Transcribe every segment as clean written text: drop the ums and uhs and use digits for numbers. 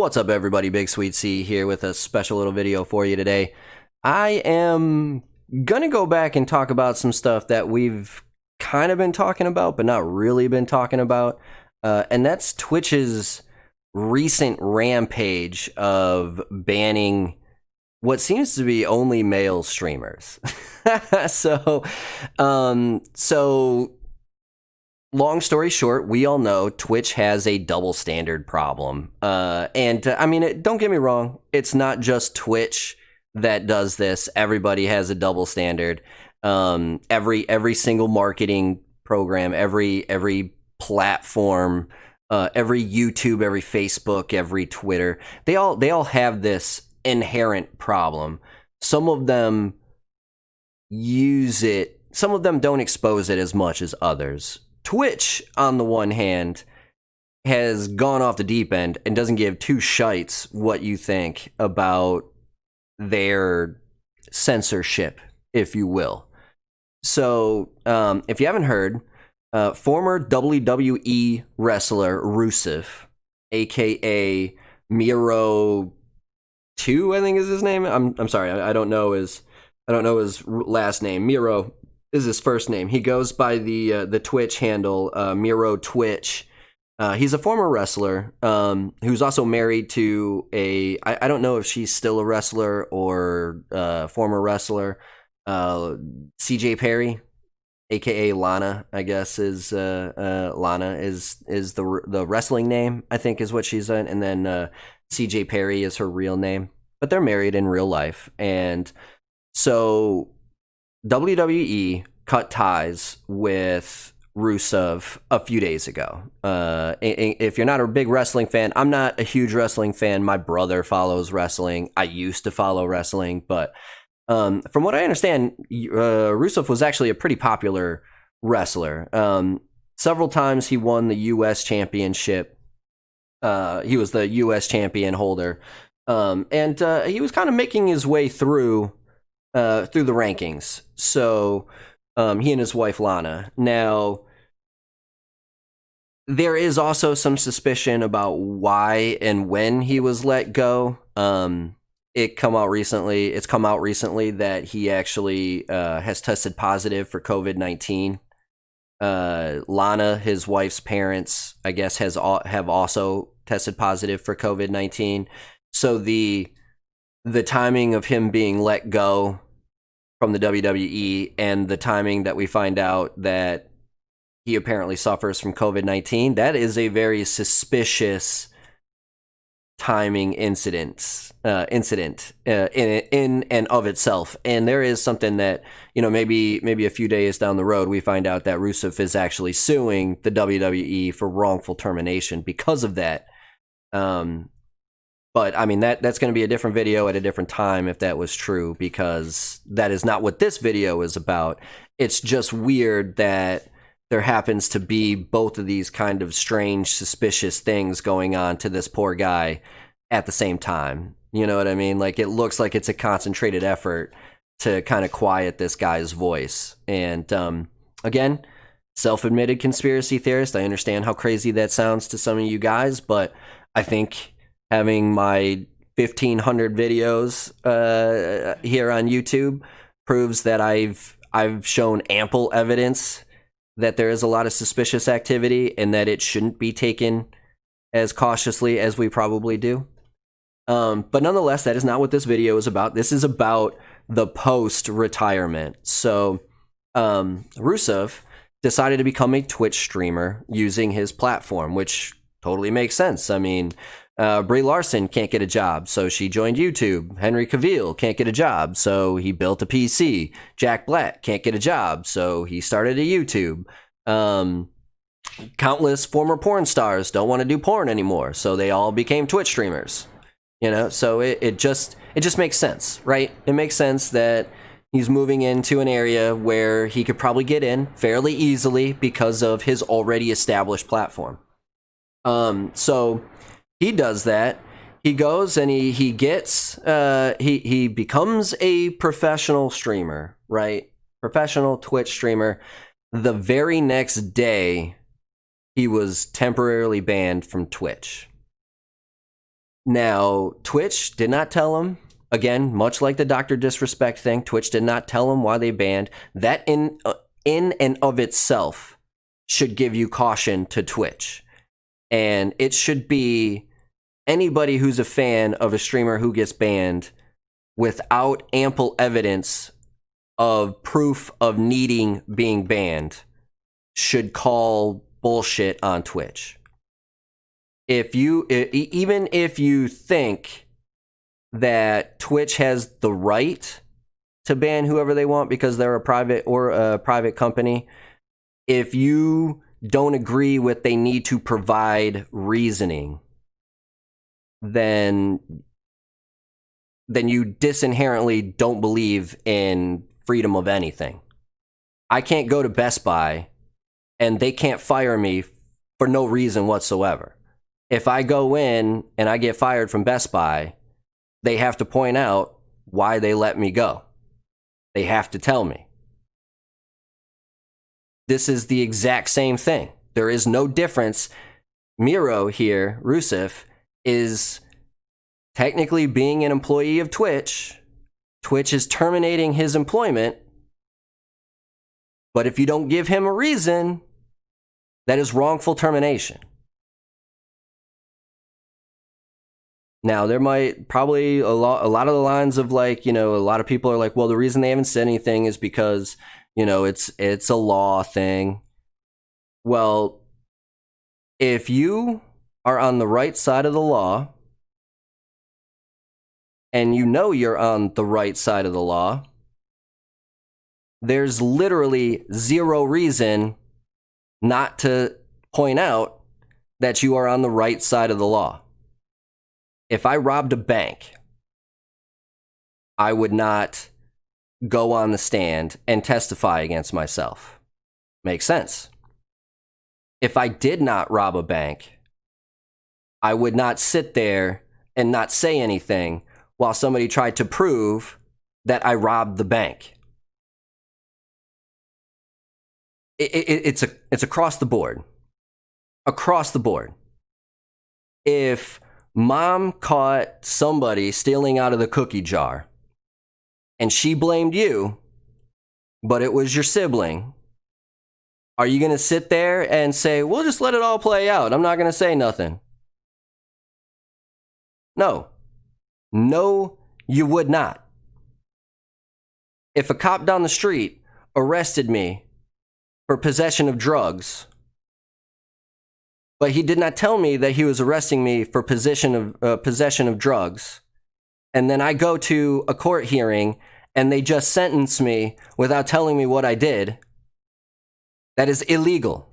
What's up, everybody? BigSweetC here with a special little video for you today. I am gonna go back and talk about some stuff that we've kind of been talking about, but not really been talking about, and that's Twitch's recent rampage of banning what seems to be only male streamers. so, so long story short, we all know Twitch has a double standard problem. I mean, don't get me wrong, it's not just Twitch that does this. Everybody has a double standard. Every single marketing program, every platform, every YouTube, every Facebook, every Twitter, they all have this inherent problem. Some of them use it, some of them don't expose it as much as others. Twitch, on the one hand, has gone off the deep end and doesn't give two shites what you think about their censorship, if you will. So, if you haven't heard, former WWE wrestler Rusev, aka Miro 2, I think is his name. I'm sorry, I don't know his last name. Miro is his first name. He goes by the Twitch handle MIROtwch. He's a former wrestler who's also married to I don't know if she's still a wrestler or former wrestler, CJ Perry, aka Lana, I guess is Lana is the wrestling name, I think is what she's in, and then CJ Perry is her real name, but they're married in real life. And so WWE cut ties with Rusev a few days ago. If you're not a big wrestling fan, I'm not a huge wrestling fan. My brother follows wrestling. I used to follow wrestling, but from what I understand, Rusev was actually a pretty popular wrestler. Several times he won the U.S. championship. He was the U.S. champion holder, and he was kind of making his way through the rankings. So he and his wife Lana. Now, there is also some suspicion about why and when he was let go. It's come out recently that he actually has tested positive for COVID-19. Lana, his wife's parents, I guess, have also tested positive for COVID-19. So the timing of him being let go from the WWE and the timing that we find out that he apparently suffers from COVID-19, that is a very suspicious timing incident in and of itself. And there is something that, maybe a few days down the road, we find out that Rusev is actually suing the WWE for wrongful termination because of that. But I mean, that's going to be a different video at a different time if that was true, because that is not what this video is about. It's just weird that there happens to be both of these kind of strange, suspicious things going on to this poor guy at the same time. You know what I mean? Like, it looks like it's a concentrated effort to kind of quiet this guy's voice. And again, self-admitted conspiracy theorist. I understand how crazy that sounds to some of you guys, but I think having my 1,500 videos here on YouTube proves that I've shown ample evidence that there is a lot of suspicious activity and that it shouldn't be taken as cautiously as we probably do. But nonetheless, that is not what this video is about. This is about the post-retirement. So Rusev decided to become a Twitch streamer using his platform, which totally makes sense. I mean, Brie Larson can't get a job, so she joined YouTube. Henry Cavill can't get a job, so he built a PC. Jack Black can't get a job, so he started a YouTube. Countless former porn stars don't want to do porn anymore, so they all became Twitch streamers. So it just makes sense, right? It makes sense that he's moving into an area where he could probably get in fairly easily because of his already established platform. So he does that. He goes and he becomes a professional streamer, right? Professional Twitch streamer. The very next day, he was temporarily banned from Twitch. Now, Twitch did not tell him. Again, much like the Dr. Disrespect thing, Twitch did not tell him why they banned. That in and of itself should give you caution to Twitch. And it should be anybody who's a fan of a streamer who gets banned without ample evidence of proof of needing being banned should call bullshit on Twitch. Even if you think that Twitch has the right to ban whoever they want because they're a private company, if you don't agree with they need to provide reasoning, then you disinherently don't believe in freedom of anything. I can't go to Best Buy and they can't fire me for no reason whatsoever. If I go in and I get fired from Best Buy, they have to point out why they let me go. They have to tell me. This is the exact same thing. There is no difference. Miro here, Rusev, is technically being an employee of Twitch. Twitch is terminating his employment. But if you don't give him a reason, that is wrongful termination. Now, there might probably a lot of the lines of like, a lot of people are like, well, the reason they haven't said anything is because, it's a law thing. Well, if you are on the right side of the law, and you're on the right side of the law, there's literally zero reason not to point out that you are on the right side of the law. If I robbed a bank, I would not go on the stand and testify against myself. Makes sense. If I did not rob a bank, I would not sit there and not say anything while somebody tried to prove that I robbed the bank. It's across the board. Across the board. If Mom caught somebody stealing out of the cookie jar, and she blamed you, but it was your sibling, are you going to sit there and say, we'll just let it all play out, I'm not going to say nothing? No. No, you would not. If a cop down the street arrested me for possession of drugs, but he did not tell me that he was arresting me for possession of drugs, and then I go to a court hearing and they just sentence me without telling me what I did, that is illegal.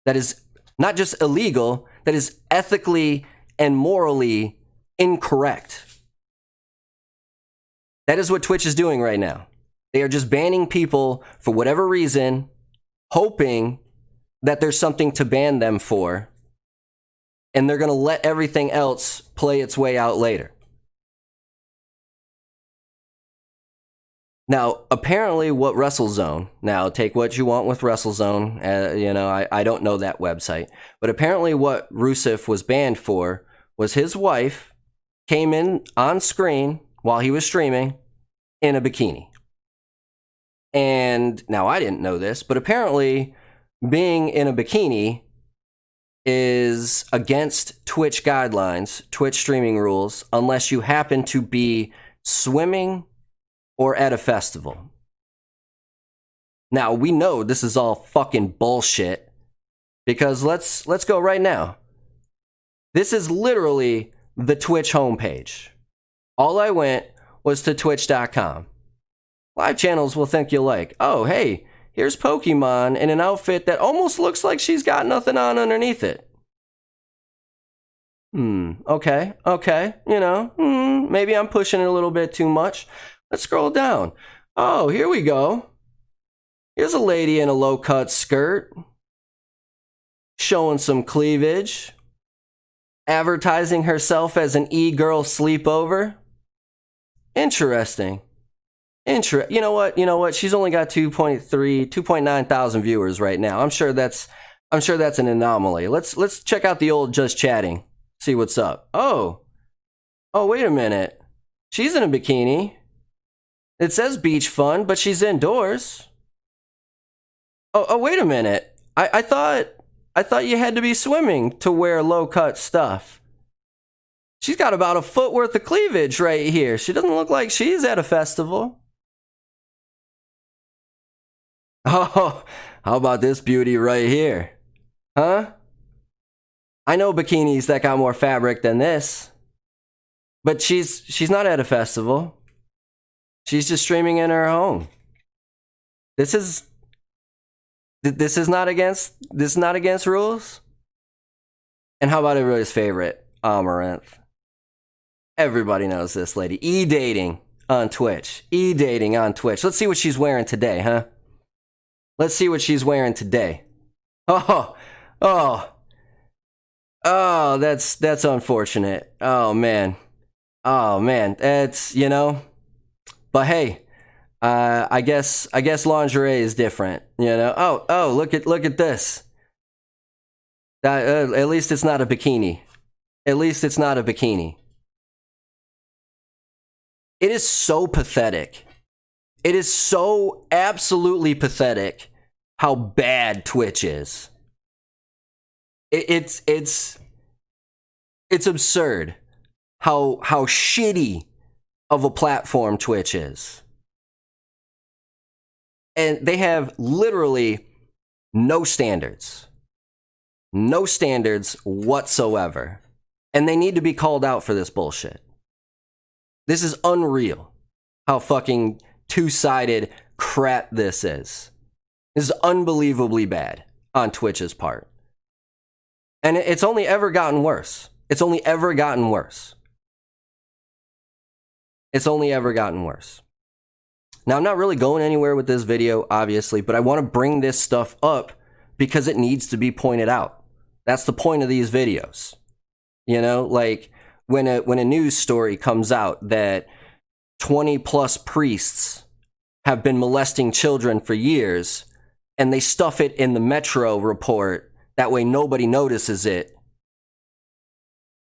That is not just illegal, that is ethically and morally incorrect. That is what Twitch is doing right now. They are just banning people for whatever reason, hoping that there's something to ban them for, and they're going to let everything else play its way out later. Now, apparently what WrestleZone, now take what you want with WrestleZone, I don't know that website, but apparently what Rusev was banned for was his wife came in on screen while he was streaming in a bikini. And now I didn't know this, but apparently being in a bikini is against Twitch guidelines, Twitch streaming rules, unless you happen to be swimming or at a festival. Now, we know this is all fucking bullshit, because let's go right now. This is literally the Twitch homepage. All I went was to twitch.com. Live channels will think you like, oh, hey, here's Pokemon in an outfit that almost looks like she's got nothing on underneath it. Okay, maybe I'm pushing it a little bit too much. Let's scroll down. Oh, here we go. Here's a lady in a low-cut skirt, showing some cleavage, advertising herself as an e-girl sleepover. Interesting. You know what? She's only got 2.9 thousand viewers right now. I'm sure that's an anomaly. Let's check out the old Just Chatting. See what's up. Oh, wait a minute. She's in a bikini. It says beach fun, but she's indoors. Oh, wait a minute. I thought you had to be swimming to wear low-cut stuff. She's got about a foot worth of cleavage right here. She doesn't look like she's at a festival. Oh, how about this beauty right here? Huh? I know bikinis that got more fabric than this. But she's not at a festival. She's just streaming in her home. This is not against rules. And how about everybody's favorite, Amaranth? Everybody knows this lady. E-dating on Twitch. E-dating on Twitch. Let's see what she's wearing today, huh? Let's see what she's wearing today. Oh, that's unfortunate. Oh man, it's, you know. But hey, I guess lingerie is different, you know. Oh, look at this. At least it's not a bikini. At least it's not a bikini. It is so pathetic. It is so absolutely pathetic how bad Twitch is. It's absurd how shitty of a platform Twitch is. And they have literally no standards. No standards whatsoever. And they need to be called out for this bullshit. This is unreal how fucking two-sided crap this is. This is unbelievably bad on Twitch's part. And it's only ever gotten worse. It's only ever gotten worse. It's only ever gotten worse. Now, I'm not really going anywhere with this video, obviously, but I want to bring this stuff up because it needs to be pointed out. That's the point of these videos. You know, like when a news story comes out that 20 plus priests have been molesting children for years and they stuff it in the Metro report, that way nobody notices it.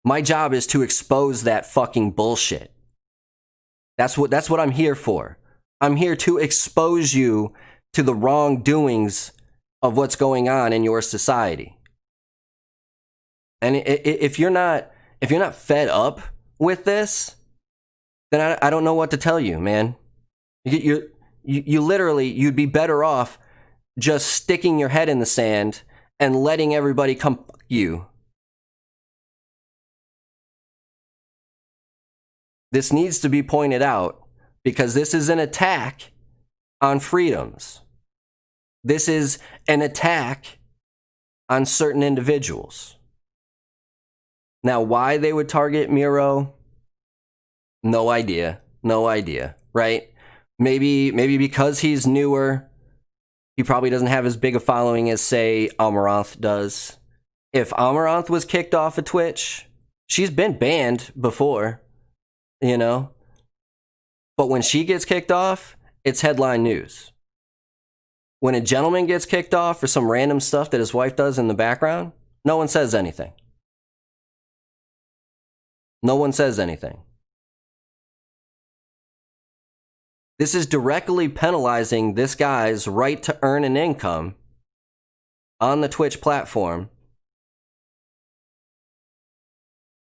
My job is to expose that fucking bullshit. That's what I'm here for. I'm here to expose you to the wrongdoings of what's going on in your society. And if you're not fed up with this, then I don't know what to tell you, man. You literally, you'd be better off just sticking your head in the sand and letting everybody come fuck you. This needs to be pointed out because this is an attack on freedoms. This is an attack on certain individuals. Now, why they would target Miro? No idea, right? Maybe because he's newer. He probably doesn't have as big a following as, say, Amaranth does. If Amaranth was kicked off of Twitch, she's been banned before, you know? But when she gets kicked off, it's headline news. When a gentleman gets kicked off for some random stuff that his wife does in the background, no one says anything. No one says anything. This is directly penalizing this guy's right to earn an income on the Twitch platform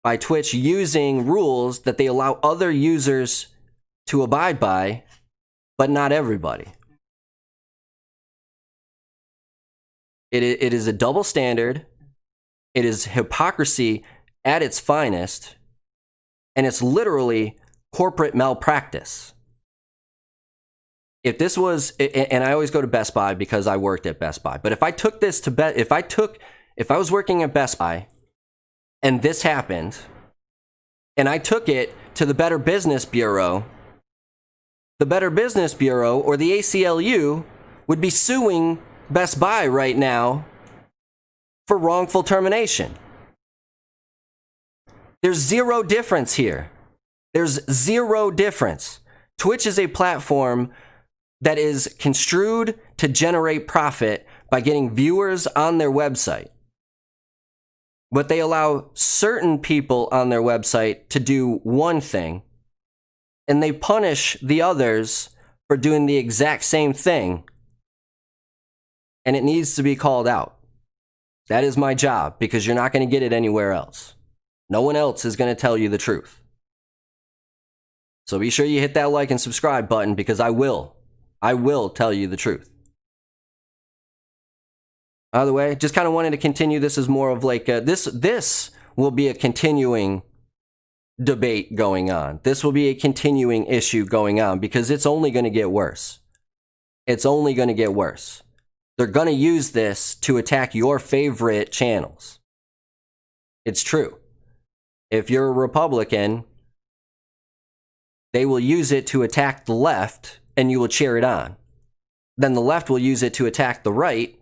by Twitch using rules that they allow other users to abide by, but not everybody. It is a double standard. It is hypocrisy at its finest. And it's literally corporate malpractice. If this was, and I always go to Best Buy because I worked at Best Buy, but if I took this to if I was working at Best Buy and this happened and I took it to the Better Business Bureau, the Better Business Bureau or the ACLU would be suing Best Buy right now for wrongful termination. There's zero difference here. There's zero difference. Twitch is a platform that is construed to generate profit by getting viewers on their website. but they allow certain people on their website to do one thing, and they punish the others for doing the exact same thing, and it needs to be called out. That is my job, because you're not going to get it anywhere else. No one else is going to tell you the truth. So be sure you hit that like and subscribe button, because I will tell you the truth. By the way, just kind of wanted to continue. This is more of like this will be a continuing debate going on. This will be a continuing issue going on, because it's only going to get worse. It's only going to get worse. They're going to use this to attack your favorite channels. It's true. If you're a Republican, they will use it to attack the left, and you will cheer it on. Then the left will use it to attack the right,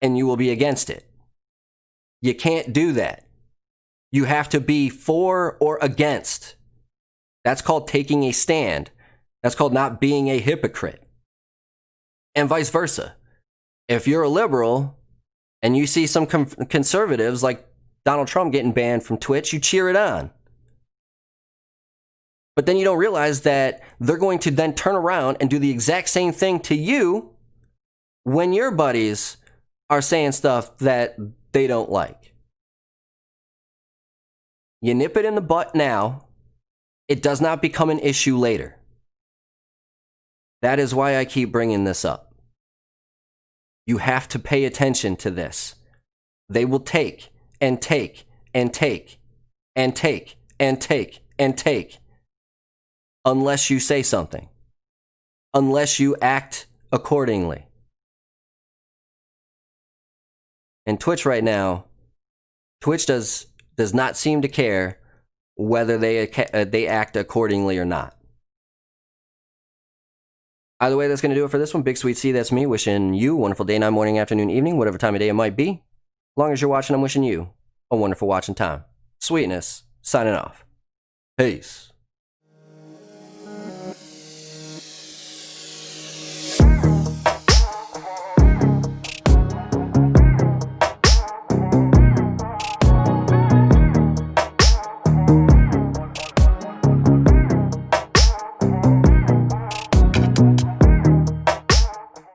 and you will be against it. You can't do that. You have to be for or against. That's called taking a stand. That's called not being a hypocrite. And vice versa. If you're a liberal and you see some conservatives like Donald Trump getting banned from Twitch, you cheer it on. But then you don't realize that they're going to then turn around and do the exact same thing to you when your buddies are saying stuff that they don't like. You nip it in the butt now. It does not become an issue later. That is why I keep bringing this up. You have to pay attention to this. They will take and take and take and take and take and take unless you say something, unless you act accordingly. And Twitch right now, Twitch does not seem to care whether they act accordingly or not. Either way, that's going to do it for this one. BigSweetC, that's me, wishing you a wonderful day, night, morning, afternoon, evening, whatever time of day it might be. As long as you're watching, I'm wishing you a wonderful watching time. Sweetness, signing off. Peace.